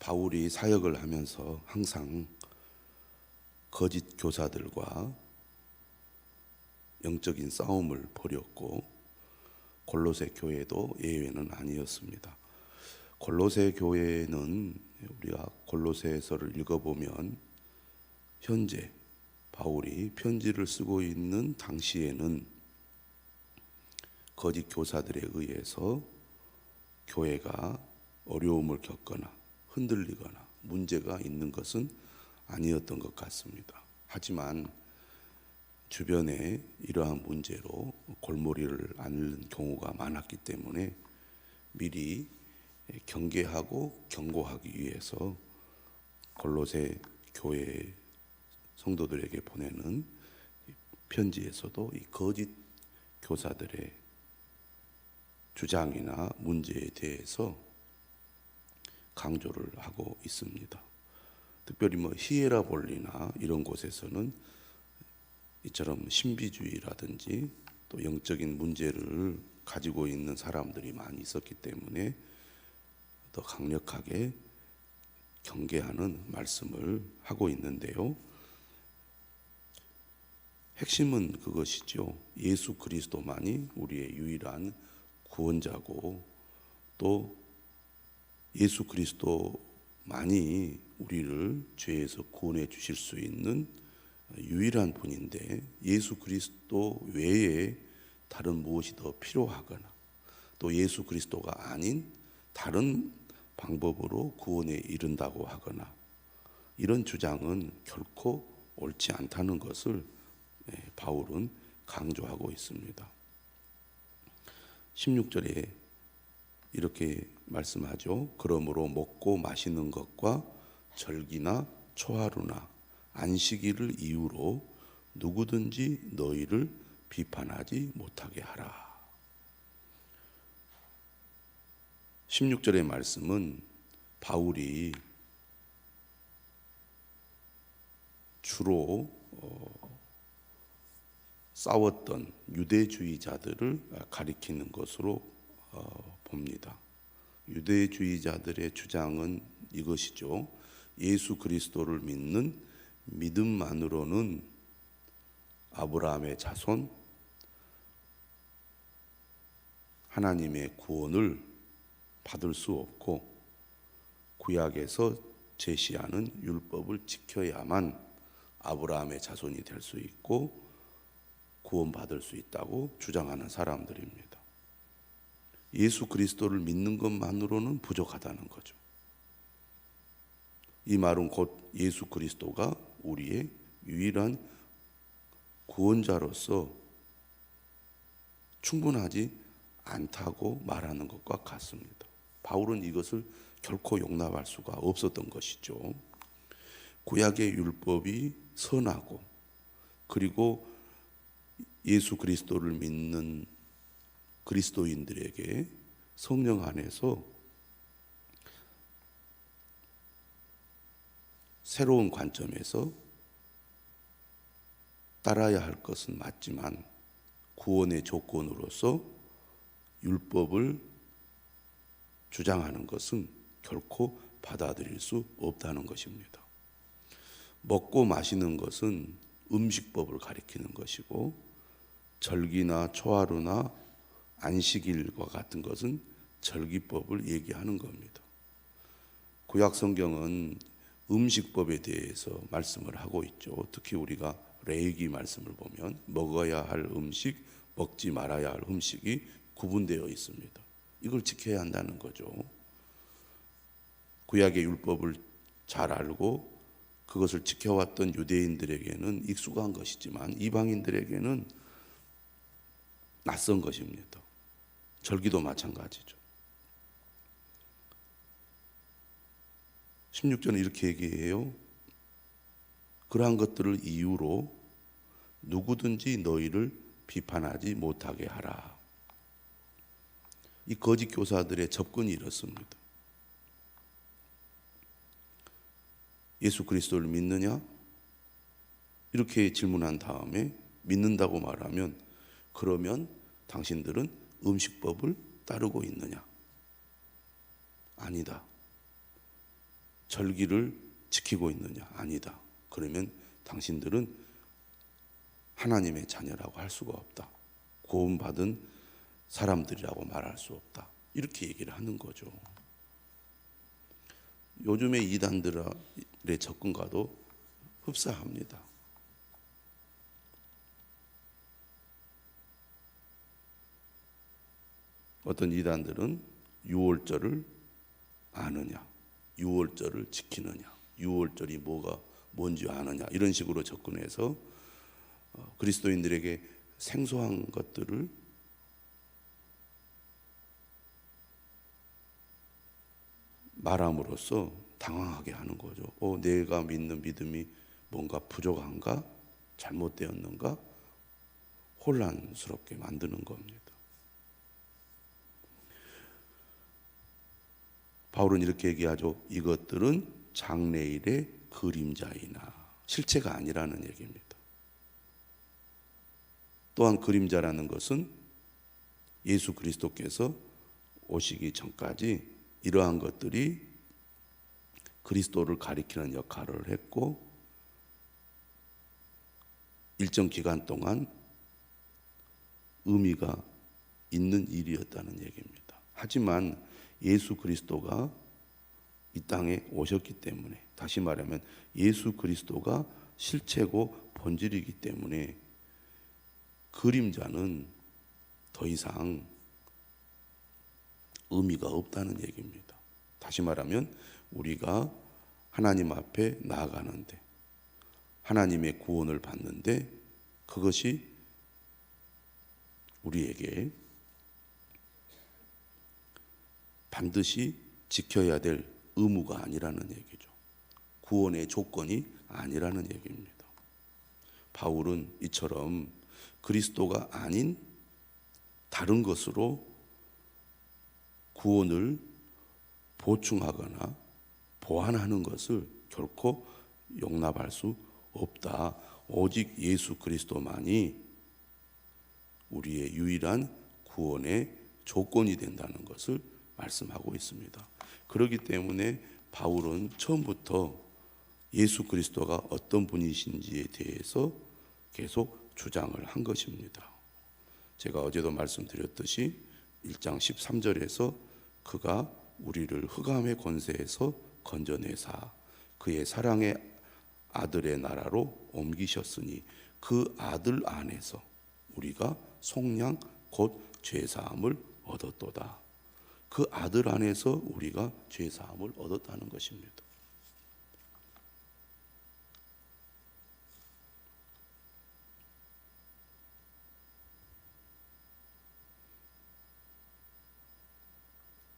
바울이 사역을 하면서 항상 거짓 교사들과 영적인 싸움을 벌였고 골로새 교회도 예외는 아니었습니다. 골로새 교회는 우리가 골로새서를 읽어보면 현재 바울이 편지를 쓰고 있는 당시에는 거짓 교사들에 의해서 교회가 어려움을 겪거나 흔들리거나 문제가 있는 것은 아니었던 것 같습니다. 하지만 주변에 이러한 문제로 골머리를 앓는 경우가 많았기 때문에 미리 경계하고 경고하기 위해서 골로새 교회 성도들에게 보내는 편지에서도 이 거짓 교사들의 주장이나 문제에 대해서 강조를 하고 있습니다. 특별히 히에라볼리나 이런 곳에서는 이처럼 신비주의라든지 또 영적인 문제를 가지고 있는 사람들이 많이 있었기 때문에 더 강력하게 경계하는 말씀을 하고 있는데요. 핵심은 그것이죠. 예수 그리스도만이 우리의 유일한 구원자고 또 예수 그리스도만이 우리를 죄에서 구원해 주실 수 있는 유일한 분인데 예수 그리스도 외에 다른 무엇이 더 필요하거나 또 예수 그리스도가 아닌 다른 방법으로 구원에 이른다고 하거나 이런 주장은 결코 옳지 않다는 것을 바울은 강조하고 있습니다. 16절에 이렇게 말씀하죠. 그러므로 먹고 마시는 것과 절기나 초하루나 안식일을 이유로 누구든지 너희를 비판하지 못하게 하라. 16절의 말씀은 바울이 주로 싸웠던 유대주의자들을 가리키는 것으로 봅니다. 유대주의자들의 주장은 이것이죠. 예수 그리스도를 믿는 믿음만으로는 아브라함의 자손, 하나님의 구원을 받을 수 없고 구약에서 제시하는 율법을 지켜야만 아브라함의 자손이 될 수 있고 구원받을 수 있다고 주장하는 사람들입니다. 예수 그리스도를 믿는 것만으로는 부족하다는 거죠. 이 말은 곧 예수 그리스도가 우리의 유일한 구원자로서 충분하지 않다고 말하는 것과 같습니다. 바울은 이것을 결코 용납할 수가 없었던 것이죠. 구약의 율법이 선하고 그리고 예수 그리스도를 믿는 그리스도인들에게 성령 안에서 새로운 관점에서 따라야 할 것은 맞지만 구원의 조건으로서 율법을 주장하는 것은 결코 받아들일 수 없다는 것입니다. 먹고 마시는 것은 음식법을 가리키는 것이고 절기나 초하루나 안식일과 같은 것은 절기법을 얘기하는 겁니다. 구약 성경은 음식법에 대해서 말씀을 하고 있죠. 특히 우리가 레위기 말씀을 보면 먹어야 할 음식, 먹지 말아야 할 음식이 구분되어 있습니다. 이걸 지켜야 한다는 거죠. 구약의 율법을 잘 알고 그것을 지켜왔던 유대인들에게는 익숙한 것이지만 이방인들에게는 낯선 것입니다. 절기도 마찬가지죠. 16절은 이렇게 얘기해요. 그러한 것들을 이유로 누구든지 너희를 비판하지 못하게 하라. 이 거짓 교사들의 접근이 이렇습니다. 예수 그리스도를 믿느냐? 이렇게 질문한 다음에 믿는다고 말하면 그러면 당신들은 음식법을 따르고 있느냐? 아니다. 절기를 지키고 있느냐? 아니다. 그러면 당신들은 하나님의 자녀라고 할 수가 없다. 구원받은 사람들이라고 말할 수 없다. 이렇게 얘기를 하는 거죠. 요즘의 이단들의 접근과도 흡사합니다. 어떤 이단들은 유월절을 아느냐, 유월절을 지키느냐, 유월절이 뭔지 아느냐, 이런 식으로 접근해서 그리스도인들에게 생소한 것들을 말함으로써 당황하게 하는 거죠. 내가 믿는 믿음이 뭔가 부족한가? 잘못되었는가? 혼란스럽게 만드는 겁니다. 바울은 이렇게 얘기하죠. 이것들은 장래일의 그림자이나 실체가 아니라는 얘기입니다. 또한 그림자라는 것은 예수 그리스도께서 오시기 전까지 이러한 것들이 그리스도를 가리키는 역할을 했고 일정 기간 동안 의미가 있는 일이었다는 얘기입니다. 하지만 예수 그리스도가 이 땅에 오셨기 때문에, 다시 말하면 예수 그리스도가 실체고 본질이기 때문에 그림자는 더 이상 의미가 없다는 얘기입니다. 다시 말하면 우리가 하나님 앞에 나아가는데, 하나님의 구원을 받는데 그것이 우리에게 반드시 지켜야 될 의무가 아니라는 얘기죠. 구원의 조건이 아니라는 얘기입니다. 바울은 이처럼 그리스도가 아닌 다른 것으로 구원을 보충하거나 보완하는 것을 결코 용납할 수 없다. 오직 예수 그리스도만이 우리의 유일한 구원의 조건이 된다는 것을 말씀하고 있습니다. 그렇기 때문에 바울은 처음부터 예수 그리스도가 어떤 분이신지에 대해서 계속 주장을 한 것입니다. 제가 어제도 말씀드렸듯이 1장 13절에서 그가 우리를 흑암의 권세에서 건져내사 그의 사랑의 아들의 나라로 옮기셨으니 그 아들 안에서 우리가 속량 곧 죄사함을 얻었도다. 그 아들 안에서 우리가 죄사함을 얻었다는 것입니다.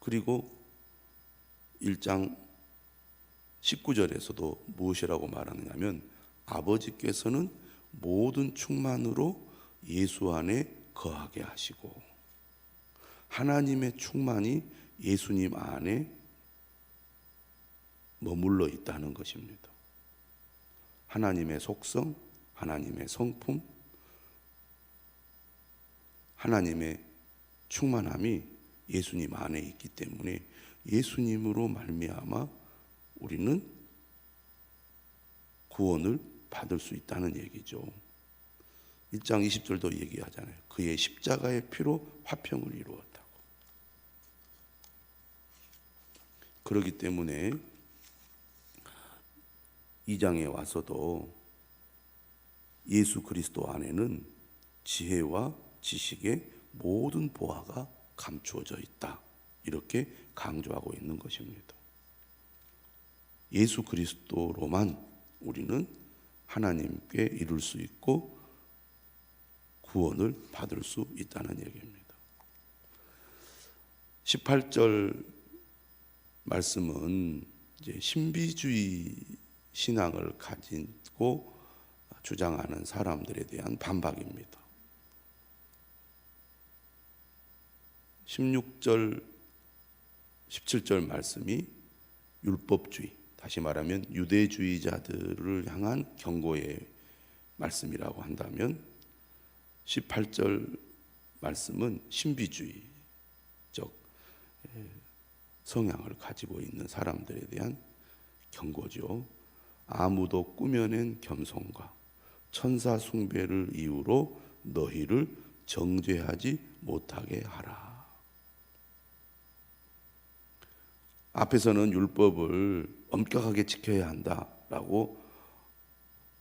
그리고 1장 19절에서도 무엇이라고 말하느냐면 아버지께서는 모든 충만으로 예수 안에 거하게 하시고 하나님의 충만이 예수님 안에 머물러 있다는 것입니다. 하나님의 속성, 하나님의 성품, 하나님의 충만함이 예수님 안에 있기 때문에 예수님으로 말미암아 우리는 구원을 받을 수 있다는 얘기죠. 1장 20절도 얘기하잖아요. 그의 십자가의 피로 화평을 이루었다고. 그렇기 때문에 2장에 와서도 예수 그리스도 안에는 지혜와 지식의 모든 보화가 감추어져 있다. 이렇게 강조하고 있는 것입니다. 예수 그리스도로만 우리는 하나님께 이룰 수 있고 구원을 받을 수 있다는 얘기입니다. 18절 말씀은 이제 신비주의 신앙을 가지고 주장하는 사람들에 대한 반박입니다. 16절, 17절 말씀이 율법주의, 다시 말하면 유대주의자들을 향한 경고의 말씀이라고 한다면 18절 말씀은 신비주의적 성향을 가지고 있는 사람들에 대한 경고죠. 아무도 꾸며낸 겸손과 천사 숭배를 이유로 너희를 정죄하지 못하게 하라. 앞에서는 율법을 엄격하게 지켜야 한다라고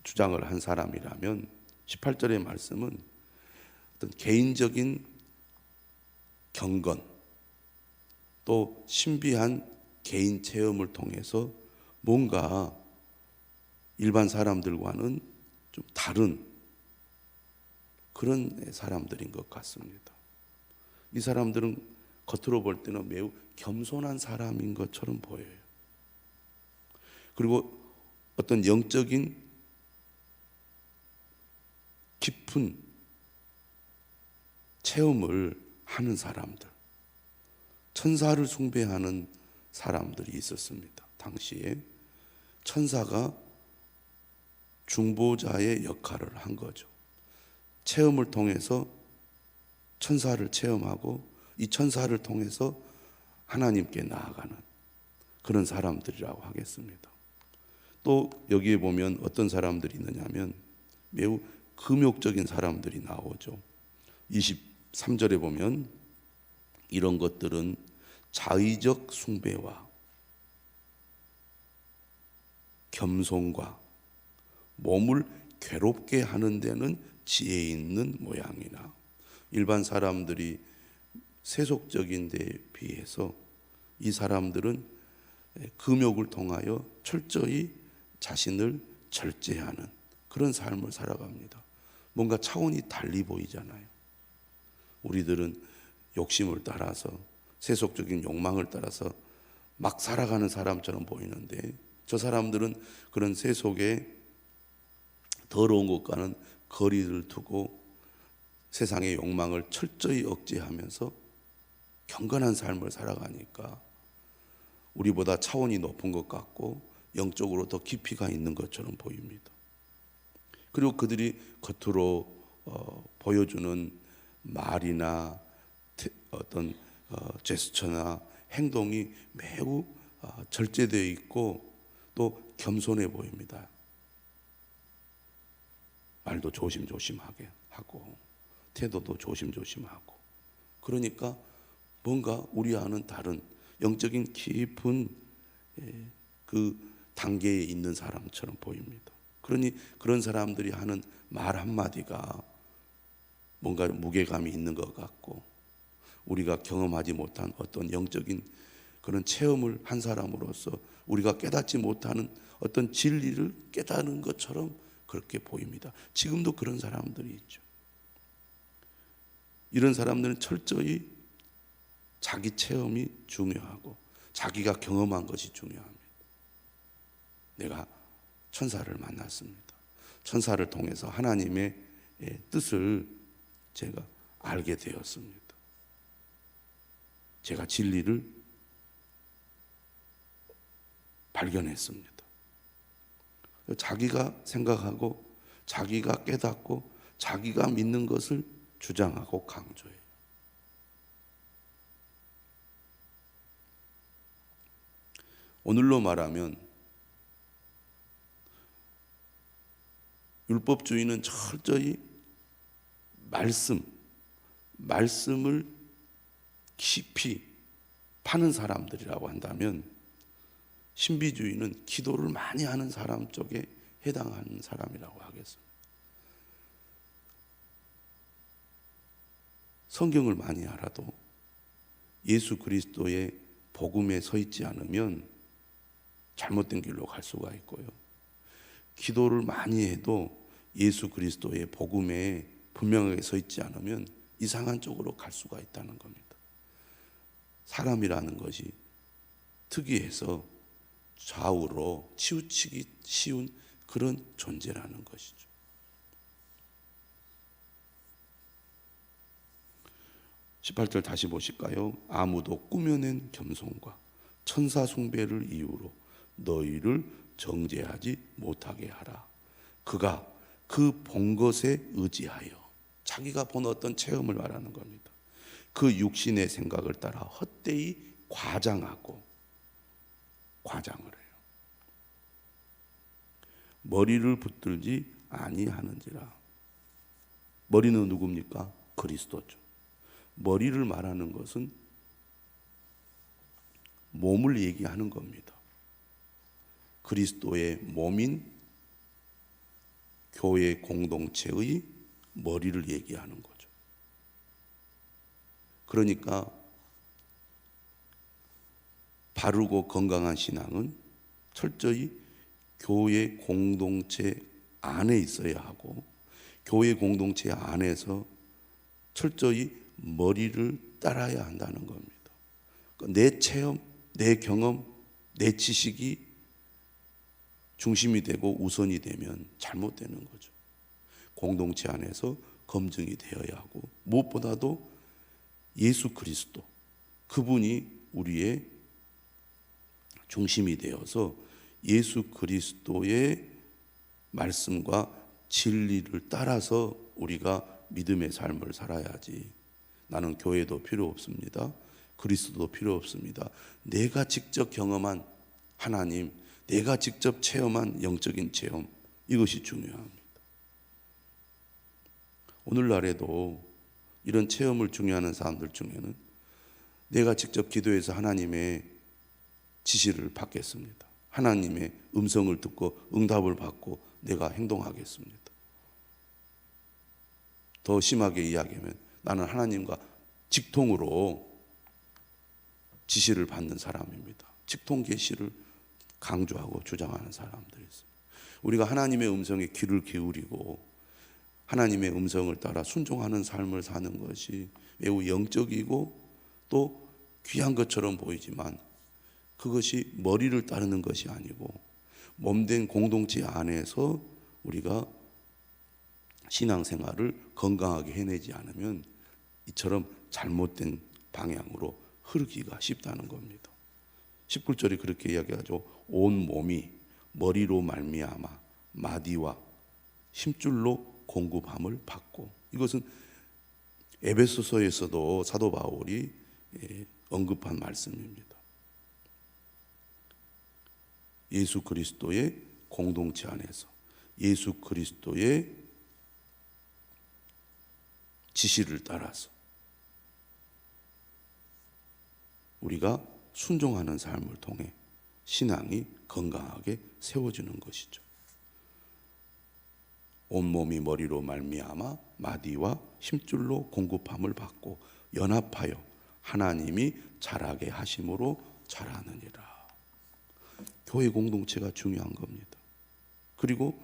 주장을 한 사람이라면 18절의 말씀은 어떤 개인적인 경건 또 신비한 개인 체험을 통해서 뭔가 일반 사람들과는 좀 다른 그런 사람들인 것 같습니다. 이 사람들은 겉으로 볼 때는 매우 겸손한 사람인 것처럼 보여요. 그리고 어떤 영적인 깊은 체험을 하는 사람들, 천사를 숭배하는 사람들이 있었습니다. 당시에 천사가 중보자의 역할을 한 거죠. 체험을 통해서 천사를 체험하고 이 천사를 통해서 하나님께 나아가는 그런 사람들이라고 하겠습니다. 또 여기에 보면 어떤 사람들이 있느냐면 매우 금욕적인 사람들이 나오죠. 23절에 보면 이런 것들은 자의적 숭배와 겸손과 몸을 괴롭게 하는 데는 지혜 있는 모양이나 일반 사람들이 세속적인 데에 비해서 이 사람들은 금욕을 통하여 철저히 자신을 절제하는 그런 삶을 살아갑니다. 뭔가 차원이 달리 보이잖아요. 우리들은 욕심을 따라서 세속적인 욕망을 따라서 막 살아가는 사람처럼 보이는데 저 사람들은 그런 세속의 더러운 것과는 거리를 두고 세상의 욕망을 철저히 억제하면서 경건한 삶을 살아가니까 우리보다 차원이 높은 것 같고 영적으로 더 깊이가 있는 것처럼 보입니다. 그리고 그들이 겉으로 보여주는 말이나 어떤 제스처나 행동이 매우 절제되어 있고 또 겸손해 보입니다. 말도 조심조심하게 하고 태도도 조심조심하고 그러니까 뭔가 우리와는 다른 영적인 깊은 그 단계에 있는 사람처럼 보입니다. 그러니 그런 사람들이 하는 말 한마디가 뭔가 무게감이 있는 것 같고 우리가 경험하지 못한 어떤 영적인 그런 체험을 한 사람으로서 우리가 깨닫지 못하는 어떤 진리를 깨닫는 것처럼 그렇게 보입니다. 지금도 그런 사람들이 있죠. 이런 사람들은 철저히 자기 체험이 중요하고 자기가 경험한 것이 중요합니다. 내가 천사를 만났습니다. 천사를 통해서 하나님의 뜻을 제가 알게 되었습니다. 제가 진리를 발견했습니다. 자기가 생각하고 자기가 깨닫고 자기가 믿는 것을 주장하고 강조해요. 오늘로 말하면 율법주의는 철저히 말씀을 깊이 파는 사람들이라고 한다면 신비주의는 기도를 많이 하는 사람 쪽에 해당하는 사람이라고 하겠습니다. 성경을 많이 알아도 예수 그리스도의 복음에 서 있지 않으면 잘못된 길로 갈 수가 있고요. 기도를 많이 해도 예수 그리스도의 복음에 분명하게 서 있지 않으면 이상한 쪽으로 갈 수가 있다는 겁니다. 사람이라는 것이 특이해서 좌우로 치우치기 쉬운 그런 존재라는 것이죠. (18절) 다시 보실까요? 아무도 꾸며낸 겸손과 천사 숭배를 이유로 너희를 정죄하지 못하게 하라. 그가 그 본 것에 의지하여, 자기가 본 어떤 체험을 말하는 겁니다. 그 육신의 생각을 따라 헛되이 과장을 해요. 머리를 붙들지 아니하는지라. 머리는 누굽니까? 그리스도죠. 머리를 말하는 것은 몸을 얘기하는 겁니다. 그리스도의 몸인 교회 공동체의 머리를 얘기하는 거죠. 그러니까 바르고 건강한 신앙은 철저히 교회 공동체 안에 있어야 하고, 교회 공동체 안에서 철저히 머리를 따라야 한다는 겁니다. 내 체험, 내 경험, 내 지식이 중심이 되고 우선이 되면 잘못되는 거죠. 공동체 안에서 검증이 되어야 하고, 무엇보다도 예수 그리스도, 그분이 우리의 중심이 되어서 예수 그리스도의 말씀과 진리를 따라서 우리가 믿음의 삶을 살아야지. 나는 교회도 필요 없습니다. 그리스도도 필요 없습니다. 내가 직접 경험한 하나님, 내가 직접 체험한 영적인 체험, 이것이 중요합니다. 오늘날에도 이런 체험을 중요하는 사람들 중에는 내가 직접 기도해서 하나님의 지시를 받겠습니다. 하나님의 음성을 듣고 응답을 받고 내가 행동하겠습니다. 더 심하게 이야기하면 나는 하나님과 직통으로 지시를 받는 사람입니다. 직통 계시를 강조하고 주장하는 사람들이 있습니다. 우리가 하나님의 음성에 귀를 기울이고 하나님의 음성을 따라 순종하는 삶을 사는 것이 매우 영적이고 또 귀한 것처럼 보이지만, 그것이 머리를 따르는 것이 아니고 몸된 공동체 안에서 우리가 신앙생활을 건강하게 해내지 않으면 이처럼 잘못된 방향으로 흐르기가 쉽다는 겁니다. 19절이 그렇게 이야기하죠. 온 몸이 머리로 말미암아 마디와 힘줄로 공급함을 받고. 이것은 에베소서에서도 사도 바울이 언급한 말씀입니다. 예수 그리스도의 공동체 안에서 예수 그리스도의 지시를 따라서 우리가 순종하는 삶을 통해 신앙이 건강하게 세워지는 것이죠. 온몸이 머리로 말미암아 마디와 힘줄로 공급함을 받고 연합하여 하나님이 자라게 하심으로 자라느니라. 교회 공동체가 중요한 겁니다. 그리고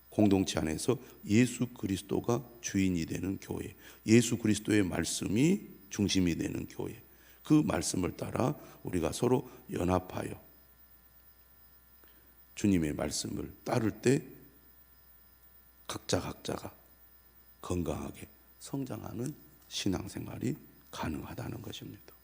공동체 안에서 예수 그리스도가 주인이 되는 교회, 예수 그리스도의 말씀이 중심이 되는 교회, 그 말씀을 따라 우리가 서로 연합하여 주님의 말씀을 따를 때 각자가 건강하게 성장하는 신앙생활이 가능하다는 것입니다.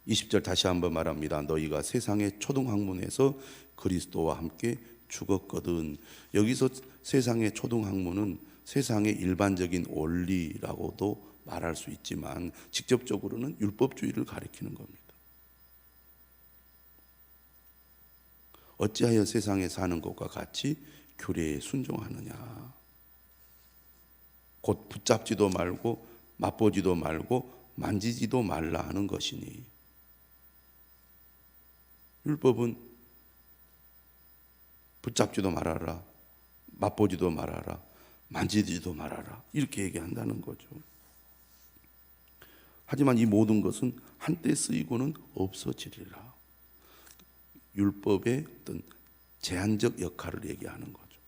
20절 다시 한번 말합니다. 너희가 세상의 초등학문에서 그리스도와 함께 죽었거든. 여기서 세상의 초등학문은 세상의 일반적인 원리라고도 말할 수 있지만 직접적으로는 율법주의를 가리키는 겁니다. 어찌하여 세상에 사는 것과 같이 규례에 순종하느냐. 곧 붙잡지도 말고 맛보지도 말고 만지지도 말라 하는 것이니. 율법은 붙잡지도 말아라, 맛보지도 말아라, 만지지도 말아라, 이렇게 얘기한다는 거죠. 하지만 이 모든 것은 한때 쓰이고는 없어지리라. 율법의 어떤 제한적 역할을 얘기하는 거죠.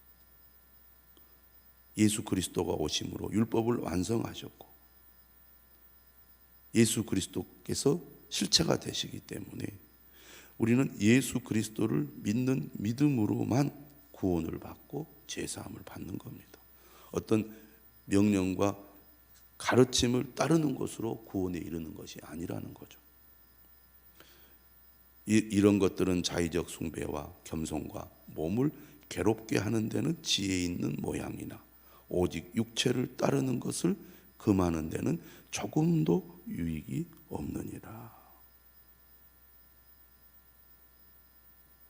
예수 그리스도가 오심으로 율법을 완성하셨고 예수 그리스도께서 실체가 되시기 때문에 우리는 예수 그리스도를 믿는 믿음으로만 구원을 받고 죄사함을 받는 겁니다. 어떤 명령과 가르침을 따르는 것으로 구원에 이르는 것이 아니라는 거죠. 이런 것들은 자의적 숭배와 겸손과 몸을 괴롭게 하는 데는 지혜 있는 모양이나 오직 육체를 따르는 것을 금하는 데는 조금도 유익이 없느니라.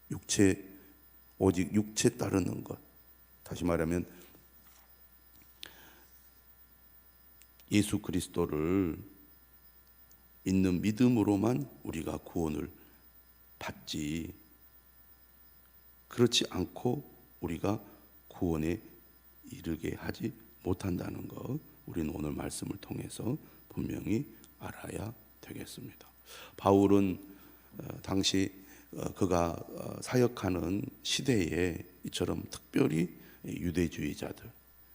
육체 오직 육체 따르는 것, 다시 말하면 예수 그리스도를 믿는 믿음으로만 우리가 구원을 받지, 그렇지 않고 우리가 구원에 이르게 하지 못한다는 것, 우리는 오늘 말씀을 통해서 분명히 알아야 되겠습니다. 바울은 당시 그가 사역하는 시대에 이처럼 특별히 유대주의자들,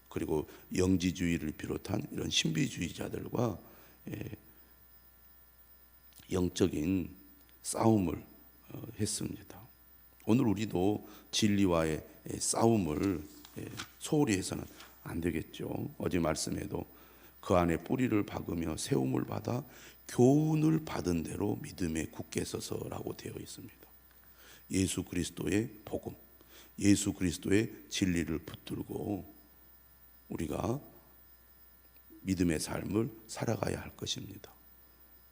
그리고 영지주의를 비롯한 이런 신비주의자들과 영적인 싸움을 했습니다. 오늘 우리도 진리와의 싸움을 소홀히 해서는 안 되겠죠. 어제 말씀에도 그 안에 뿌리를 박으며 세움을 받아 교훈을 받은 대로 믿음에 굳게 서서라고 되어 있습니다. 예수 그리스도의 복음, 예수 그리스도의 진리를 붙들고 우리가 믿음의 삶을 살아가야 할 것입니다.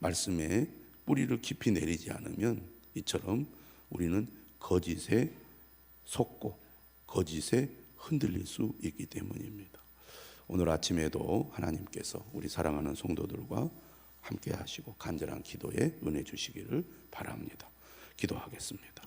말씀에 뿌리를 깊이 내리지 않으면 이처럼 우리는 거짓에 속고 거짓에 흔들릴 수 있기 때문입니다. 오늘 아침에도 하나님께서 우리 사랑하는 성도들과 함께 하시고 간절한 기도에 은혜 주시기를 바랍니다. 기도하겠습니다.